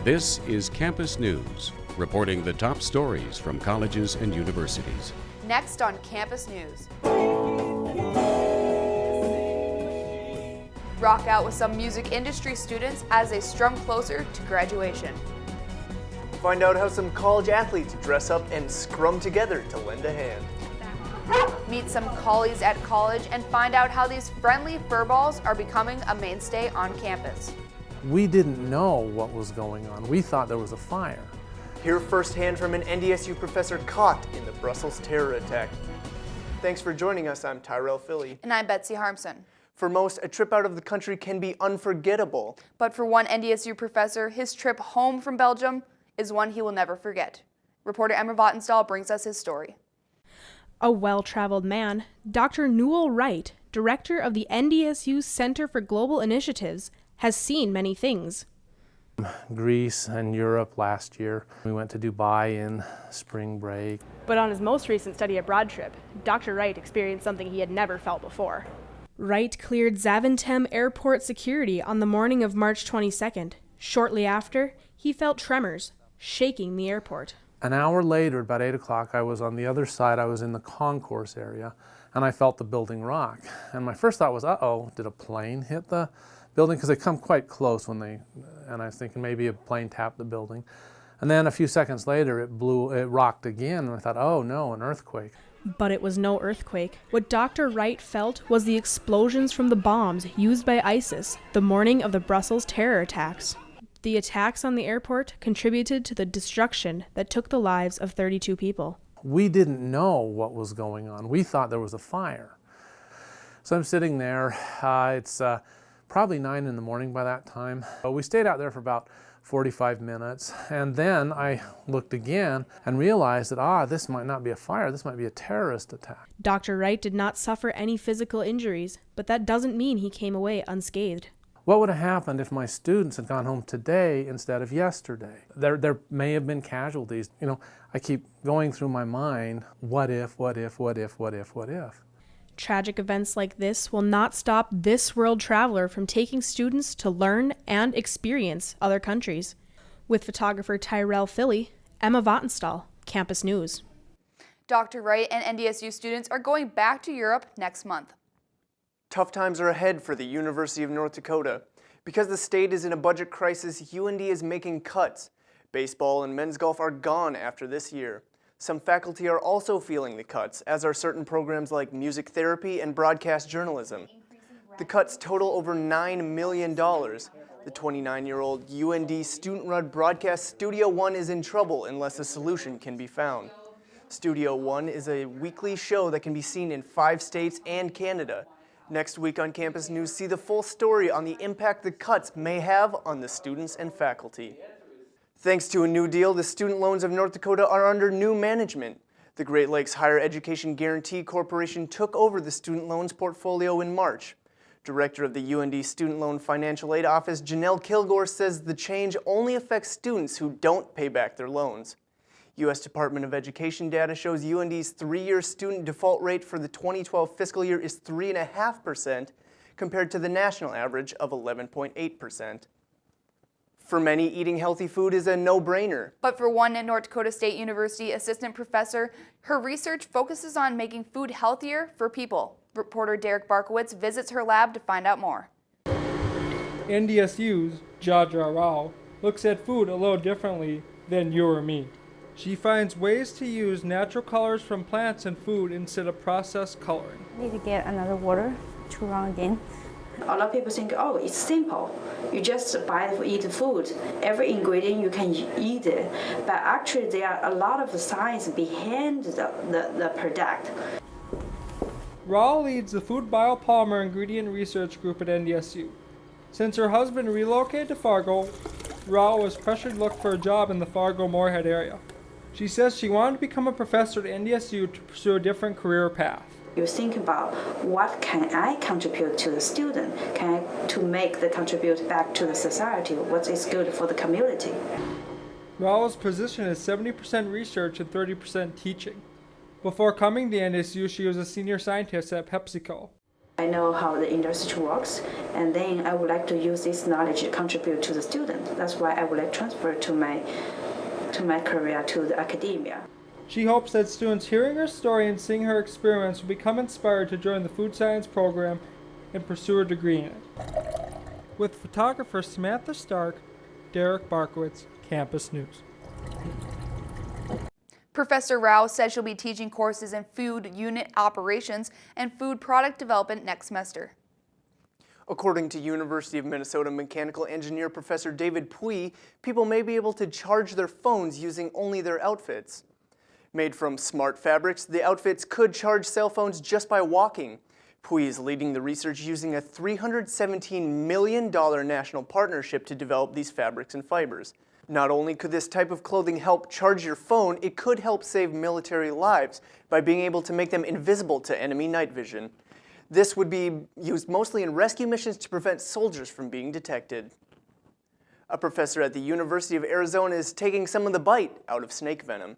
This is Campus News, reporting the top stories from colleges and universities. Next on Campus News. Rock out with some music industry students as they strum closer to graduation. Find out how some college athletes dress up and scrum together to lend a hand. Meet some collies at college and find out how these friendly furballs are becoming a mainstay on campus. We didn't know what was going on. We thought there was a fire. Hear firsthand from an NDSU professor caught in the Brussels terror attack. Thanks for joining us. I'm Tyrell Philly. And I'm Betsy Harmson. For most, a trip out of the country can be unforgettable. But for one NDSU professor, his trip home from Belgium is one he will never forget. Reporter Emma Vattenstall brings us his story. A well-traveled man, Dr. Newell Wright, director of the NDSU Center for Global Initiatives, has seen many things. Greece and Europe last year. We went to Dubai in spring break. But on his most recent study abroad trip, Dr. Wright experienced something he had never felt before. Wright cleared Zaventem Airport security on the morning of March 22nd. Shortly after, he felt tremors, shaking the airport. An hour later, about 8 o'clock, I was on the other side. I was in the concourse area, and I felt the building rock. And my first thought was, uh-oh, did a plane hit the building? Because they come quite close and I was thinking maybe a plane tapped the building. And then a few seconds later, it rocked again, and I thought, oh no, an earthquake. But it was no earthquake. What Dr. Wright felt was the explosions from the bombs used by ISIS the morning of the Brussels terror attacks. The attacks on the airport contributed to the destruction that took the lives of 32 people. We didn't know what was going on. We thought there was a fire. So I'm sitting there. It's probably 9 in the morning by that time. But we stayed out there for about 45 minutes. And then I looked again and realized that, this might not be a fire. This might be a terrorist attack. Dr. Wright did not suffer any physical injuries, but that doesn't mean he came away unscathed. What would have happened if my students had gone home today instead of yesterday? There may have been casualties. I keep going through my mind, what if? Tragic events like this will not stop this world traveler from taking students to learn and experience other countries. With photographer Tyrell Philly, Emma Vattenstall, Campus News. Dr. Wright and NDSU students are going back to Europe next month. Tough times are ahead for the University of North Dakota. Because the state is in a budget crisis, UND is making cuts. Baseball and men's golf are gone after this year. Some faculty are also feeling the cuts, as are certain programs like music therapy and broadcast journalism. The cuts total over $9 million. The 29-year-old UND student-run broadcast Studio One is in trouble unless a solution can be found. Studio One is a weekly show that can be seen in 5 states and Canada. Next week on Campus News, see the full story on the impact the cuts may have on the students and faculty. Thanks to a new deal, the student loans of North Dakota are under new management. The Great Lakes Higher Education Guarantee Corporation took over the student loans portfolio in March. Director of the UND Student Loan Financial Aid Office, Janelle Kilgore, says the change only affects students who don't pay back their loans. U.S. Department of Education data shows UND's 3-year student default rate for the 2012 fiscal year is 3.5%, compared to the national average of 11.8%. For many, eating healthy food is a no-brainer. But for one North Dakota State University assistant professor, her research focuses on making food healthier for people. Reporter Derek Barkowitz visits her lab to find out more. NDSU's Jadra Rao looks at food a little differently than you or me. She finds ways to use natural colors from plants and food instead of processed coloring. Need to get another water to run again. A lot of people think, oh, it's simple. You just eat food. Every ingredient you can eat it. But actually there are a lot of science behind the product. Rao leads the Food Biopolymer Ingredient Research Group at NDSU. Since her husband relocated to Fargo, Rao was pressured to look for a job in the Fargo-Moorhead area. She says she wanted to become a professor at NDSU to pursue a different career path. You think about what can I contribute to the student? To make the contribute back to the society? What is good for the community? Rao's position is 70% research and 30% teaching. Before coming to NDSU, she was a senior scientist at PepsiCo. I know how the industry works, and then I would like to use this knowledge to contribute to the student. That's why I would like to transfer to my career to the academia. She hopes that students hearing her story and seeing her experiments will become inspired to join the food science program and pursue a degree in it. With photographer Samantha Stark, Derek Barkowitz, Campus News. Professor Rao says she'll be teaching courses in food unit operations and food product development next semester. According to University of Minnesota mechanical engineer Professor David Pui, people may be able to charge their phones using only their outfits. Made from smart fabrics, the outfits could charge cell phones just by walking. Pui is leading the research using a $317 million national partnership to develop these fabrics and fibers. Not only could this type of clothing help charge your phone, it could help save military lives by being able to make them invisible to enemy night vision. This would be used mostly in rescue missions to prevent soldiers from being detected. A professor at the University of Arizona is taking some of the bite out of snake venom.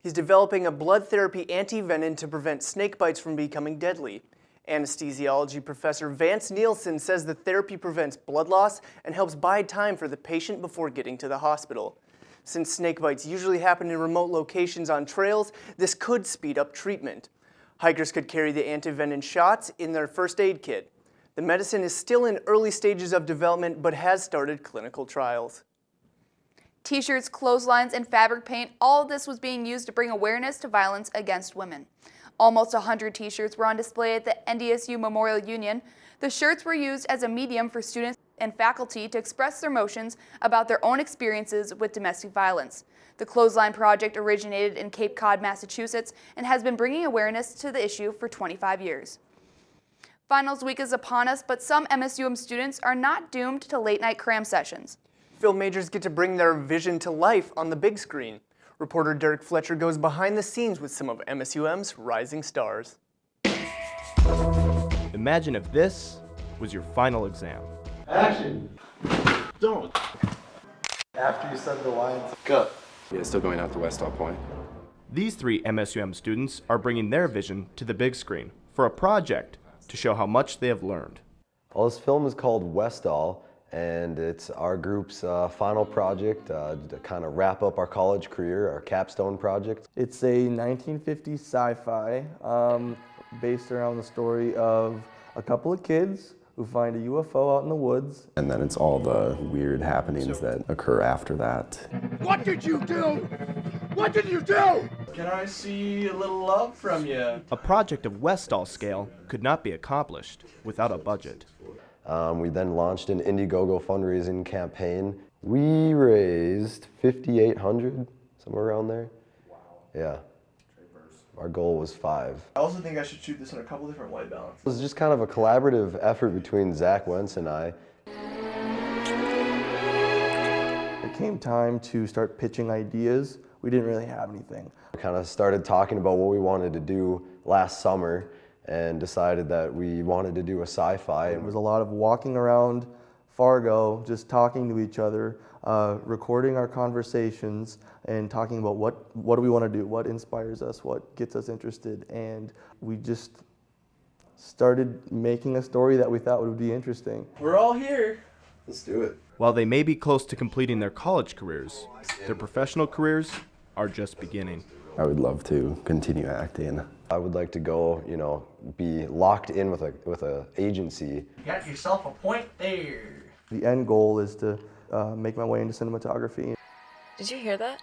He's developing a blood therapy anti-venom to prevent snake bites from becoming deadly. Anesthesiology professor Vance Nielsen says the therapy prevents blood loss and helps buy time for the patient before getting to the hospital. Since snake bites usually happen in remote locations on trails, this could speed up treatment. Hikers could carry the antivenom shots in their first aid kit. The medicine is still in early stages of development but has started clinical trials. T-shirts, clotheslines, and fabric paint, all of this was being used to bring awareness to violence against women. Almost 100 T-shirts were on display at the MSU Memorial Union. The shirts were used as a medium for students and faculty to express their emotions about their own experiences with domestic violence. The Clothesline Project originated in Cape Cod, Massachusetts, and has been bringing awareness to the issue for 25 years. Finals week is upon us, but some MSUM students are not doomed to late-night cram sessions. Film majors get to bring their vision to life on the big screen. Reporter Derek Fletcher goes behind the scenes with some of MSUM's rising stars. Imagine if this was your final exam. Action! Don't! After you said the lines, go. Yeah, still going out to Westall Point. These three MSUM students are bringing their vision to the big screen for a project to show how much they have learned. Well, this film is called Westall, and it's our group's final project to kind of wrap up our college career, our capstone project. It's a 1950s sci-fi based around the story of a couple of kids who find a UFO out in the woods. And then it's all the weird happenings that occur after that. What did you do? What did you do? Can I see a little love from you? A project of Westall scale could not be accomplished without a budget. We then launched an Indiegogo fundraising campaign. We raised $5,800, somewhere around there. Wow. Yeah. Our goal was $5. I also think I should shoot this in a couple different white balances. It was just kind of a collaborative effort between Zach Wentz and I. It came time to start pitching ideas. We didn't really have anything. We kind of started talking about what we wanted to do last summer and decided that we wanted to do a sci-fi. It was a lot of walking around Fargo, just talking to each other, recording our conversations, and talking about what do we want to do, what inspires us, what gets us interested, and we just started making a story that we thought would be interesting. We're all here. Let's do it. While they may be close to completing their college careers, their professional careers are just beginning. I would love to continue acting. I would like to go, be locked in with a agency. You got yourself a point there. The end goal is to make my way into cinematography. Did you hear that?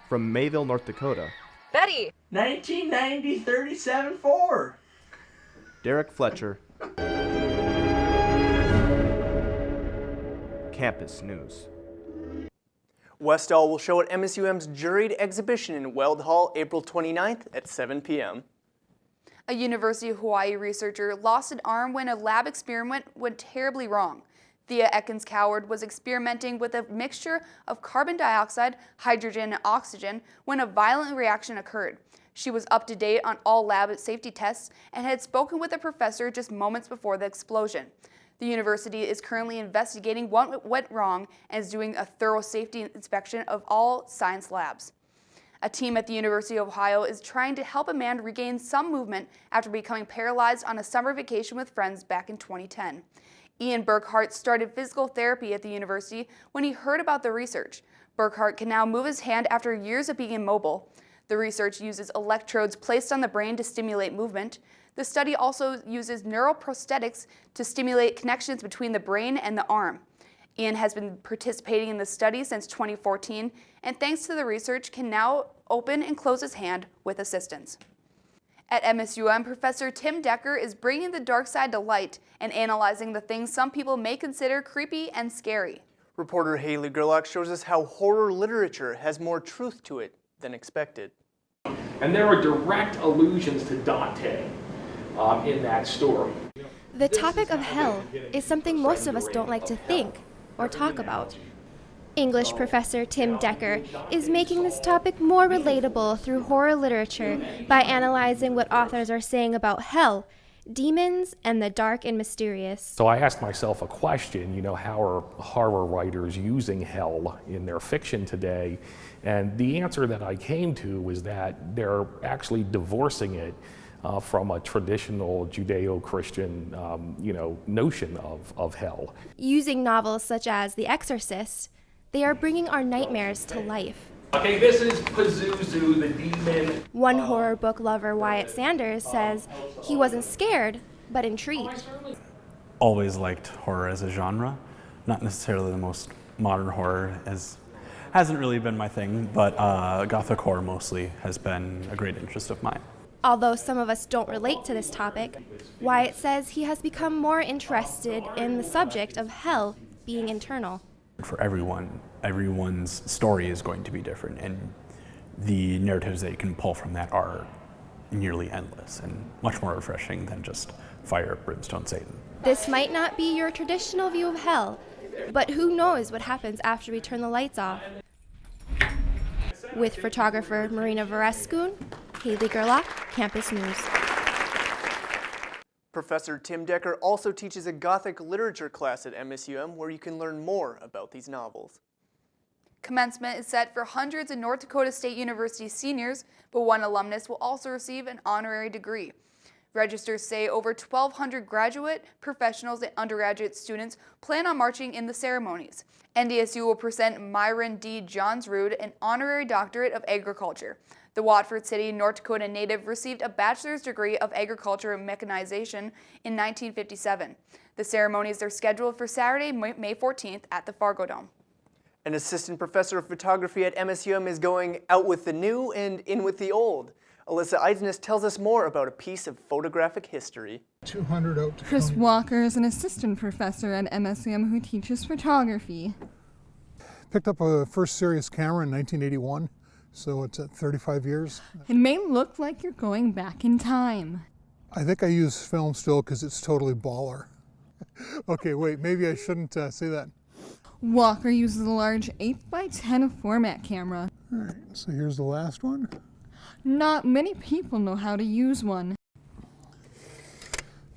From Mayville, North Dakota, Betty! 1990 37-4. Derek Fletcher, Campus News. Westall will show at MSUM's juried exhibition in Weld Hall April 29th at 7 p.m. A University of Hawaii researcher lost an arm when a lab experiment went terribly wrong. Thea Ekins-Coward was experimenting with a mixture of carbon dioxide, hydrogen, and oxygen when a violent reaction occurred. She was up to date on all lab safety tests and had spoken with a professor just moments before the explosion. The university is currently investigating what went wrong and is doing a thorough safety inspection of all science labs. A team at the University of Ohio is trying to help a man regain some movement after becoming paralyzed on a summer vacation with friends back in 2010. Ian Burkhart started physical therapy at the university when he heard about the research. Burkhart can now move his hand after years of being immobile. The research uses electrodes placed on the brain to stimulate movement. The study also uses neural prosthetics to stimulate connections between the brain and the arm. Ian has been participating in the study since 2014, and thanks to the research, can now open and close his hand with assistance. At MSUM, Professor Tim Decker is bringing the dark side to light and analyzing the things some people may consider creepy and scary. Reporter Haley Gerlach shows us how horror literature has more truth to it than expected. And there are direct allusions to Dante in that story. The topic of hell is something most of us don't like to think or talk about. English professor Tim Decker is making this topic more relatable through horror literature by analyzing what authors are saying about hell, demons, and the dark and mysterious. So I asked myself a question, how are horror writers using hell in their fiction today? And the answer that I came to was that they're actually divorcing it from a traditional Judeo-Christian, notion of hell. Using novels such as The Exorcist, they are bringing our nightmares to life. Okay, this is Pazuzu, the demon. One horror book lover, Wyatt Sanders, says he wasn't scared, but intrigued. Always liked horror as a genre. Not necessarily the most modern horror, hasn't really been my thing, but Gothic horror mostly has been a great interest of mine. Although some of us don't relate to this topic, Wyatt says he has become more interested in the subject of hell being internal. For everyone, everyone's story is going to be different, and the narratives that you can pull from that are nearly endless and much more refreshing than just fire, brimstone, Satan. This might not be your traditional view of hell, but who knows what happens after we turn the lights off. With photographer Marina Varescun, Haley Gerlach, Campus News. Professor Tim Decker also teaches a Gothic literature class at MSUM where you can learn more about these novels. Commencement is set for hundreds of North Dakota State University seniors, but one alumnus will also receive an honorary degree. Registers say over 1,200 graduate, professionals, and undergraduate students plan on marching in the ceremonies. NDSU will present Myron D. Johnsrud an honorary doctorate of agriculture. The Watford City, North Dakota native received a bachelor's degree of agriculture and mechanization in 1957. The ceremonies are scheduled for Saturday, May 14th at the Fargo Dome. An assistant professor of photography at MSUM is going out with the new and in with the old. Alyssa Eidsness tells us more about a piece of photographic history. 200 out to Chris Walker is an assistant professor at MSUM who teaches photography. Picked up a first serious camera in 1981, so it's at 35 years. It may look like you're going back in time. I think I use film still because it's totally baller. Okay, wait, maybe I shouldn't say that. Walker uses a large 8x10 format camera. All right, so here's the last one. Not many people know how to use one.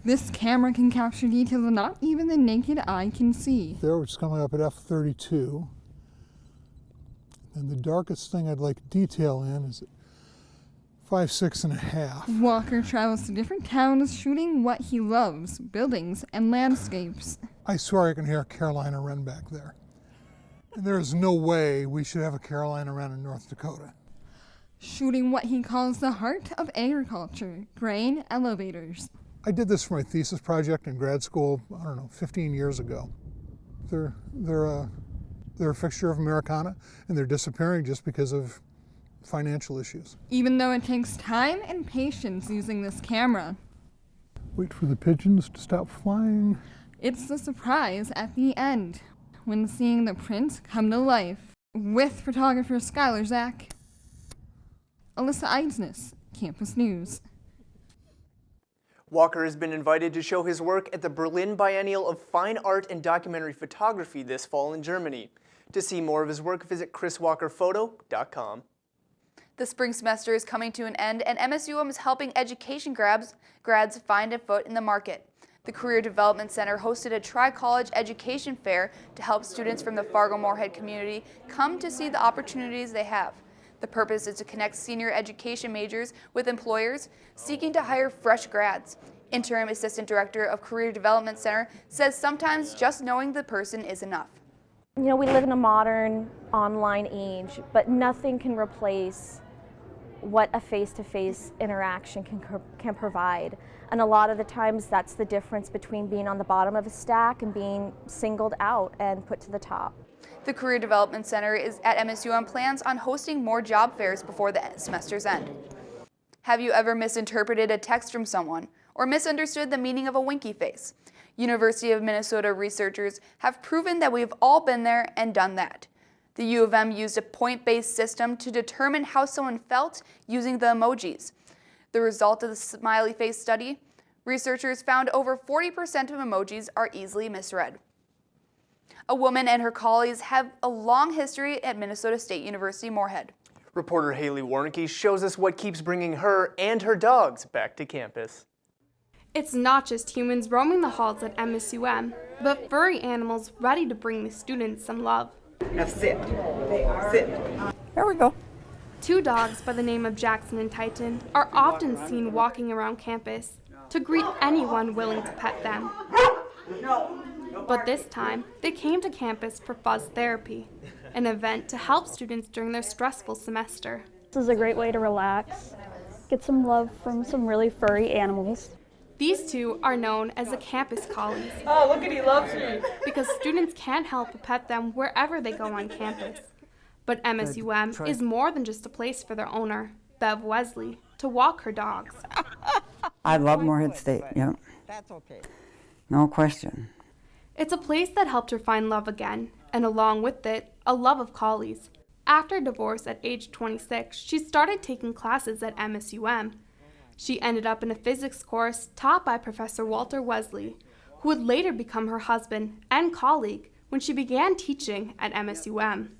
This camera can capture details that not even the naked eye can see. There, which is coming up at f32. And the darkest thing I'd like detail in is at 5.5. Walker travels to different towns shooting what he loves, buildings and landscapes. I swear I can hear a Carolina wren back there. And there is no way we should have a Carolina wren in North Dakota. Shooting what he calls the heart of agriculture, grain elevators. I did this for my thesis project in grad school, 15 years ago. They're a fixture of Americana, and they're disappearing just because of financial issues. Even though it takes time and patience using this camera. Wait for the pigeons to stop flying. It's the surprise at the end, when seeing the prints come to life. With photographer Skylar Zach. Alyssa Eidsness, Campus News. Walker has been invited to show his work at the Berlin Biennial of Fine Art and Documentary Photography this fall in Germany. To see more of his work, visit chriswalkerphoto.com. The spring semester is coming to an end, and MSUM is helping education grads find a foot in the market. The Career Development Center hosted a tri-college education fair to help students from the Fargo Moorhead community come to see the opportunities they have. The purpose is to connect senior education majors with employers seeking to hire fresh grads. Interim Assistant Director of Career Development Center says sometimes just knowing the person is enough. You know, we live in a modern online age, but nothing can replace what a face-to-face interaction can provide. And a lot of the times that's the difference between being on the bottom of a stack and being singled out and put to the top. The Career Development Center is at MSUM plans on hosting more job fairs before the semester's end. Have you ever misinterpreted a text from someone or misunderstood the meaning of a winky face? University of Minnesota researchers have proven that we've all been there and done that. The U of M used a point-based system to determine how someone felt using the emojis. The result of the smiley face study, researchers found over 40% of emojis are easily misread. A woman and her colleagues have a long history at Minnesota State University Moorhead. Reporter Haley Warnicki shows us what keeps bringing her and her dogs back to campus. It's not just humans roaming the halls at MSUM, but furry animals ready to bring the students some love. Now sit. Sit. There we go. Two dogs by the name of Jackson and Titan are often seen walking around campus to greet anyone willing to pet them. But this time, they came to campus for Fuzz Therapy, an event to help students during their stressful semester. This is a great way to relax, get some love from some really furry animals. These two are known as the campus collies. Oh, look at he loves me. Because students can't help but pet them wherever they go on campus. But MSUM is more than just a place for their owner, Bev Wesley, to walk her dogs. I love Moorhead State, yeah. That's okay. No question. It's a place that helped her find love again, and along with it, a love of collies. After divorce at age 26, she started taking classes at MSUM. She ended up in a physics course taught by Professor Walter Wesley, who would later become her husband and colleague when she began teaching at MSUM.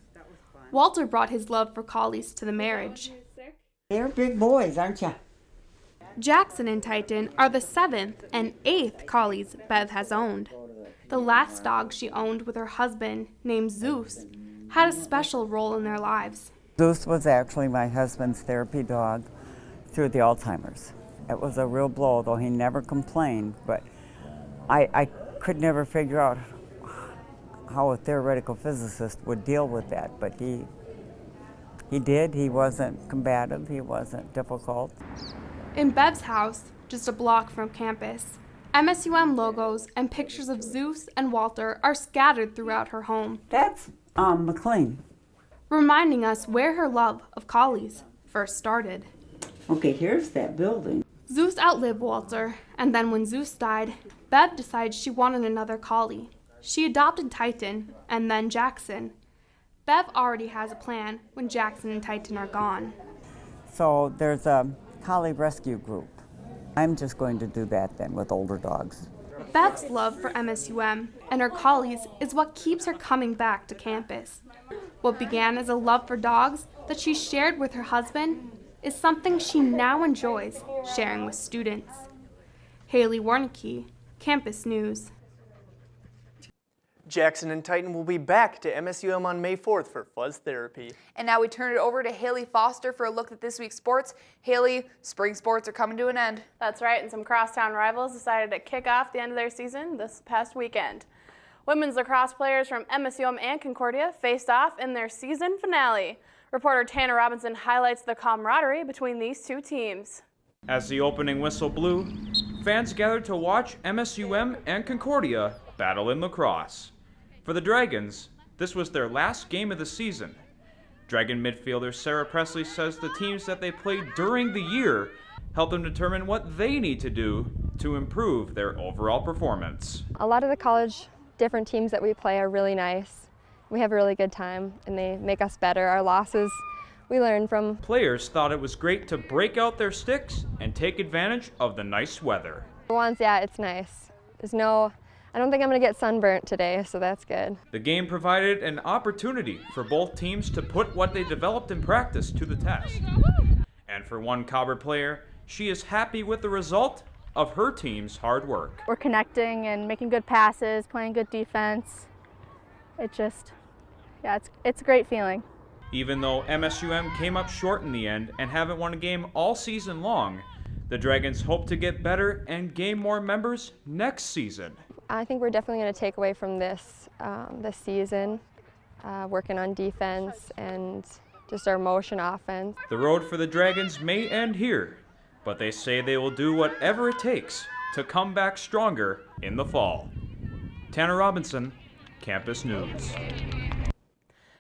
Walter brought his love for collies to the marriage. They're big boys, aren't you? Jackson and Titan are the 7th and 8th collies Bev has owned. The last dog she owned with her husband, named Zeus, had a special role in their lives. Zeus was actually my husband's therapy dog through the Alzheimer's. It was a real blow, though he never complained, but I could never figure out how a theoretical physicist would deal with that, but he did. He wasn't combative, he wasn't difficult. In Bev's house, just a block from campus, MSUM logos and pictures of Zeus and Walter are scattered throughout her home. That's McLean. Reminding us where her love of collies first started. Okay, here's that building. Zeus outlived Walter, and then when Zeus died, Bev decided she wanted another collie. She adopted Titan, and then Jackson. Bev already has a plan when Jackson and Titan are gone. So there's a collie rescue group. I'm just going to do that then with older dogs. Bev's love for MSUM and her collies is what keeps her coming back to campus. What began as a love for dogs that she shared with her husband is something she now enjoys sharing with students. Haley Warnicki, Campus News. Jackson and Titan will be back to MSUM on May 4th for Fuzz Therapy. And now we turn it over to Haley Foster for a look at this week's sports. Haley, spring sports are coming to an end. That's right, and some crosstown rivals decided to kick off the end of their season this past weekend. Women's lacrosse players from MSUM and Concordia faced off in their season finale. Reporter Tanner Robinson highlights the camaraderie between these two teams. As the opening whistle blew, fans gathered to watch MSUM and Concordia battle in lacrosse. For the Dragons, this was their last game of the season. Dragon midfielder Sarah Presley says the teams that they played during the year help them determine what they need to do to improve their overall performance. A lot of the college different teams that we play are really nice. We have a really good time and they make us better. Our losses, we learn from. Players thought it was great to break out their sticks and take advantage of the nice weather. For once, yeah, it's nice. I don't think I'm going to get sunburnt today, so that's good. The game provided an opportunity for both teams to put what they developed in practice to the test. And for one Cobber player, she is happy with the result of her team's hard work. We're connecting and making good passes, playing good defense. It's a great feeling. Even though MSUM came up short in the end and haven't won a game all season long, the Dragons hope to get better and gain more members next season. I think we're definitely going to take away from this season, working on defense and just our motion offense. The road for the Dragons may end here, but they say they will do whatever it takes to come back stronger in the fall. Tanner Robinson, Campus News.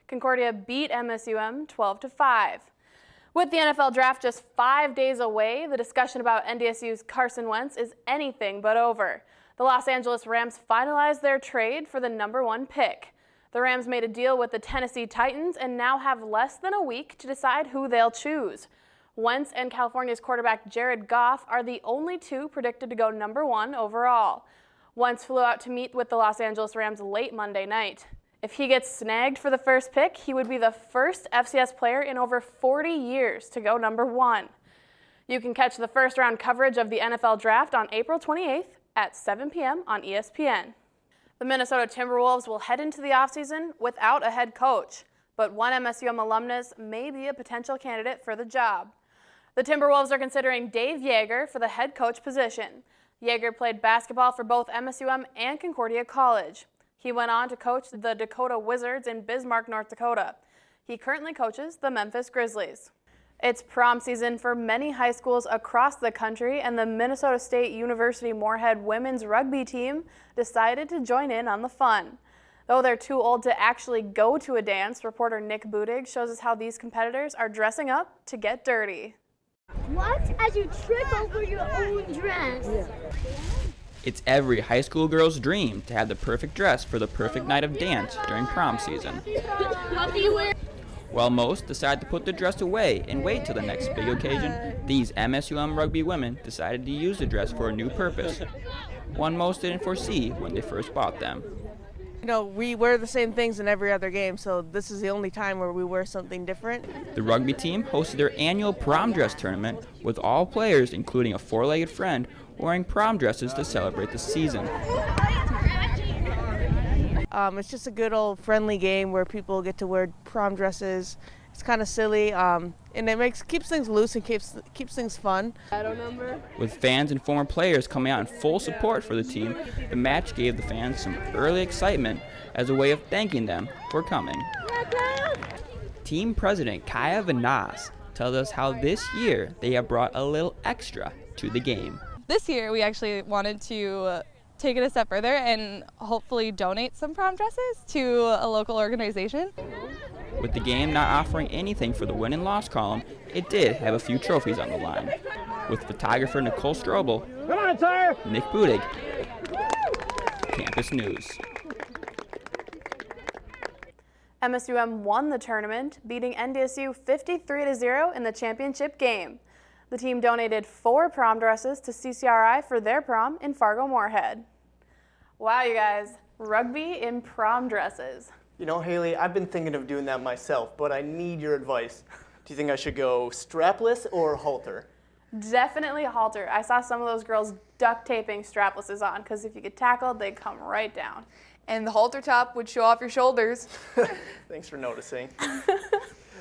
Concordia beat MSUM 12-5. With the NFL draft just 5 days away, the discussion about NDSU's Carson Wentz is anything but over. The Los Angeles Rams finalized their trade for the #1 pick. The Rams made a deal with the Tennessee Titans and now have less than a week to decide who they'll choose. Wentz and California's quarterback Jared Goff are the only two predicted to go #1 overall. Wentz flew out to meet with the Los Angeles Rams late Monday night. If he gets snagged for the first pick, he would be the first FCS player in over 40 years to go #1. You can catch the first round coverage of the NFL draft on April 28th at 7 p.m. on ESPN. The Minnesota Timberwolves will head into the offseason without a head coach, but one MSUM alumnus may be a potential candidate for the job. The Timberwolves are considering Dave Yeager for the head coach position. Yeager played basketball for both MSUM and Concordia College. He went on to coach the Dakota Wizards in Bismarck, North Dakota. He currently coaches the Memphis Grizzlies. It's prom season for many high schools across the country, and the Minnesota State University Moorhead women's rugby team decided to join in on the fun. Though they're too old to actually go to a dance, reporter Nick Budig shows us how these competitors are dressing up to get dirty. Watch as you trip over your own dress. It's every high school girl's dream to have the perfect dress for the perfect night of dance during prom season. What do you wear? While most decide to put the dress away and wait till the next big occasion, these MSUM rugby women decided to use the dress for a new purpose, one most didn't foresee when they first bought them. You know, we wear the same things in every other game, so this is the only time where we wear something different. The rugby team hosted their annual prom dress tournament with all players, including a four-legged friend, wearing prom dresses to celebrate the season. It's just a good old friendly game where people get to wear prom dresses. It's kind of silly, and it keeps things loose and keeps things fun. With fans and former players coming out in full support for the team, the match gave the fans some early excitement as a way of thanking them for coming. Team president Kaya Vanas tells us how this year they have brought a little extra to the game. This year we actually wanted to take it a step further and hopefully donate some prom dresses to a local organization. With the game not offering anything for the win and loss column, it did have a few trophies on the line. With photographer Nicole Strobel, Come on, sir! Nick Budig, Campus News. MSUM won the tournament, beating NDSU 53-0 in the championship game. The team donated 4 prom dresses to CCRI for their prom in Fargo Moorhead. Wow, you guys, rugby in prom dresses. You know, Haley, I've been thinking of doing that myself, but I need your advice. Do you think I should go strapless or halter? Definitely halter. I saw some of those girls duct taping straplesses on because if you get tackled, they come right down. And the halter top would show off your shoulders. Thanks for noticing.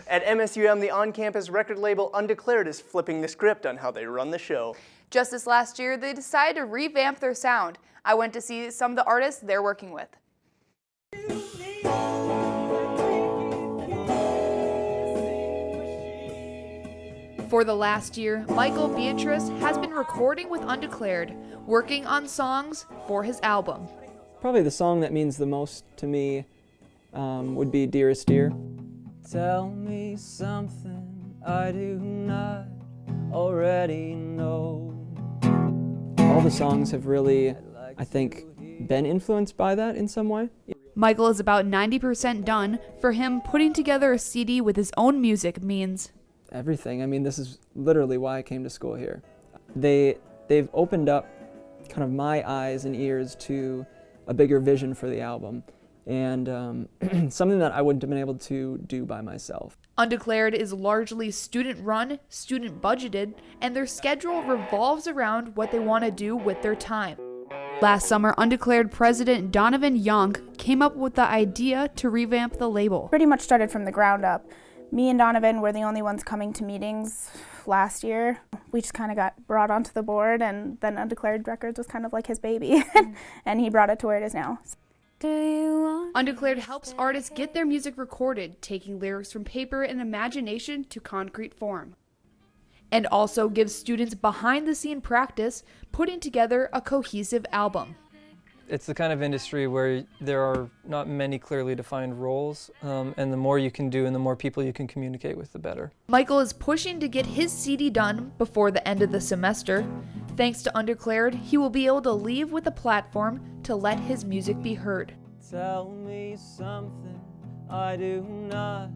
At MSUM, the on-campus record label Undeclared is flipping the script on how they run the show. Just this last year, they decided to revamp their sound. I went to see some of the artists they're working with. For the last year, Michael Beatrice has been recording with Undeclared, working on songs for his album. Probably the song that means the most to me would be Dearest Dear. Tell me something I do not already know. All the songs have really, I think, been influenced by that in some way. Michael is about 90% done. For him, putting together a CD with his own music means everything. I mean, this is literally why I came to school here. They've opened up kind of my eyes and ears to a bigger vision for the album, and something that I wouldn't have been able to do by myself. Undeclared is largely student-run, student-budgeted, and their schedule revolves around what they want to do with their time. Last summer, Undeclared president Donovan Young came up with the idea to revamp the label. Pretty much started from the ground up, Me and Donovan were the only ones coming to meetings last year. We just kind of got brought onto the board, and then Undeclared Records was kind of like his baby, and he brought it to where it is now. Undeclared helps artists get their music recorded, taking lyrics from paper and imagination to concrete form. And also gives students behind-the-scene practice, putting together a cohesive album. It's the kind of industry where there are not many clearly defined roles, and the more you can do and the more people you can communicate with, the better. Michael is pushing to get his CD done before the end of the semester. Thanks to Undeclared, he will be able to leave with a platform to let his music be heard. Tell me something I do not.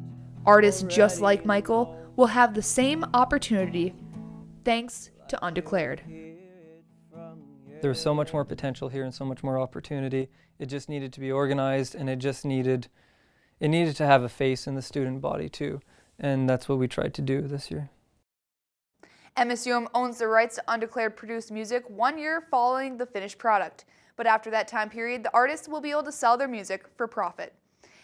Artists just like Michael will have the same opportunity thanks to Undeclared. There's so much more potential here and so much more opportunity. It just needed to be organized, and it needed to have a face in the student body too. And that's what we tried to do this year. MSUM owns the rights to Undeclared produced music 1 year following the finished product. But after that time period, the artists will be able to sell their music for profit.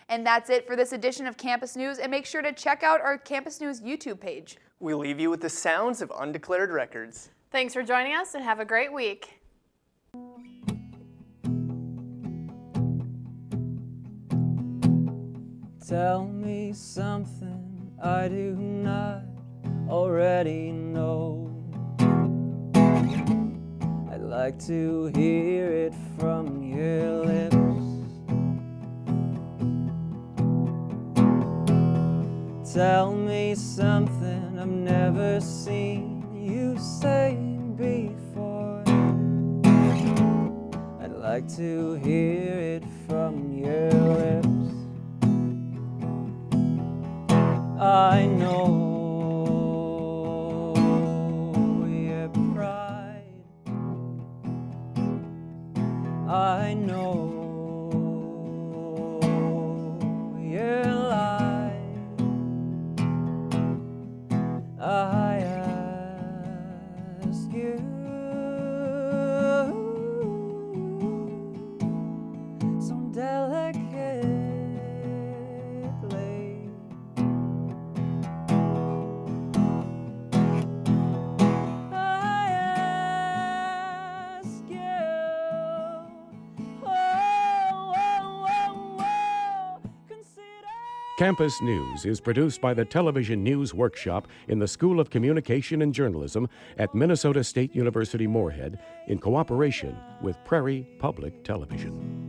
And that's it for this edition of Campus News, and make sure to check out our Campus News YouTube page. We leave you with the sounds of Undeclared Records. Thanks for joining us, and have a great week. Tell me something I do not already know. I'd like to hear it from your lips. Tell me something I've never seen you say before. I'd like to hear it from your lips. I know your pride. I know your lie. I ask you so delicately. Campus News is produced by the Television News Workshop in the School of Communication and Journalism at Minnesota State University Moorhead in cooperation with Prairie Public Television.